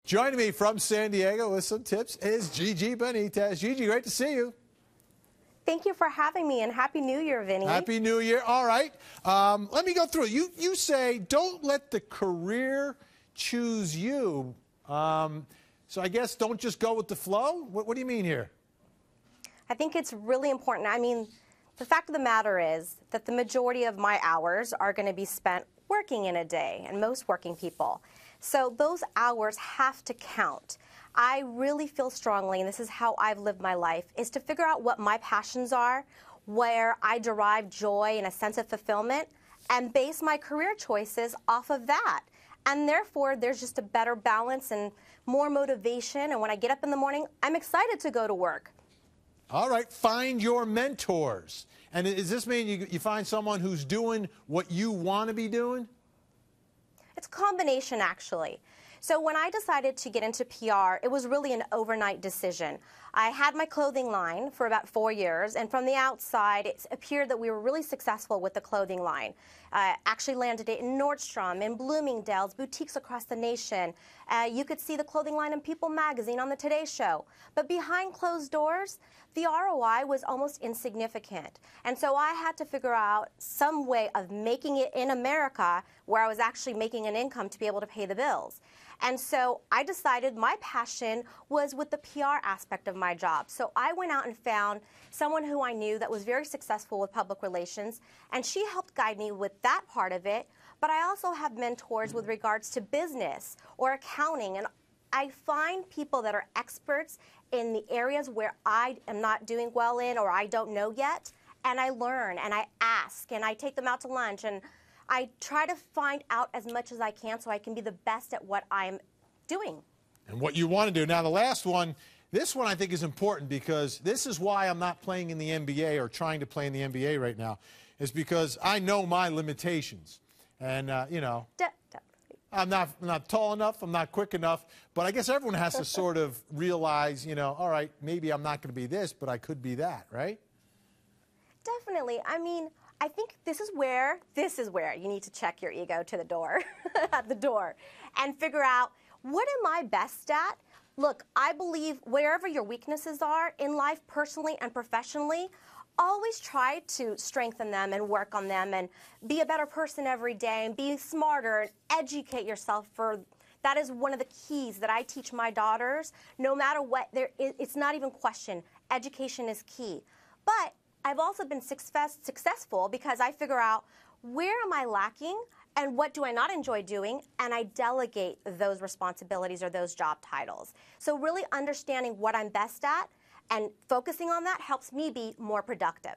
Joining me from San Diego with some tips is Gigi Benitez. Gigi, great to see you. Thank you for having me, and Happy New Year, Vinny. Happy New Year. All right. Let me go through it. You say don't let the career choose you. So I guess don't just go with the flow? What do you mean here? I think it's really important. I mean, the fact of the matter is that the majority of my hours are going to be spent working in a day, and most working people. So those hours have to count. I really feel strongly, and this is how I've lived my life, is to figure out what my passions are, where I derive joy and a sense of fulfillment, and base my career choices off of that. And therefore, there's just a better balance and more motivation. And when I get up in the morning, I'm excited to go to work. All right, find your mentors. And does this mean you find someone who's doing what you want to be doing? It's a combination, actually. So when I decided to get into PR, it was really an overnight decision. I had my clothing line for about 4 years, and from the outside, it appeared that we were really successful with the clothing line. I actually landed it in Nordstrom, in Bloomingdale's, boutiques across the nation. You could see the clothing line in People magazine on the Today Show. But behind closed doors, the ROI was almost insignificant. And so I had to figure out some way of making it in America where I was actually making an income to be able to pay the bills. And so I decided my passion was with the PR aspect of my job. So I went out and found someone who I knew that was very successful with public relations, and she helped guide me with that part of it. But I also have mentors with regards to business or accounting, and I find people that are experts in the areas where I am not doing well in or I don't know yet, and I learn and I ask and I take them out to lunch, and I try to find out as much as I can so I can be the best at what I'm doing. And what you want to do. Now, the last one, this one I think is important because this is why I'm not playing in the NBA or trying to play in the NBA right now, is because I know my limitations. And, you know, I'm not tall enough, I'm not quick enough, but I guess everyone has to sort of realize, you know, all right, maybe I'm not going to be this, but I could be that, right? Definitely. I mean, I think this is where you need to check your ego to the door, at the door, and figure out, what am I best at? Look, I believe wherever your weaknesses are in life, personally and professionally, always try to strengthen them and work on them and be a better person every day and be smarter and educate yourself. That is one of the keys that I teach my daughters. No matter what, it's not even question. Education is key. But I've also been successful because I figure out where am I lacking and what do I not enjoy doing, and I delegate those responsibilities or those job titles. So really understanding what I'm best at and focusing on that helps me be more productive.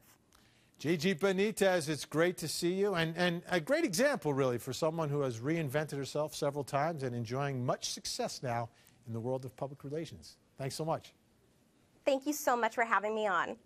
Gigi Benitez, it's great to see you, and a great example, really, for someone who has reinvented herself several times and enjoying much success now in the world of public relations. Thanks so much. Thank you so much for having me on.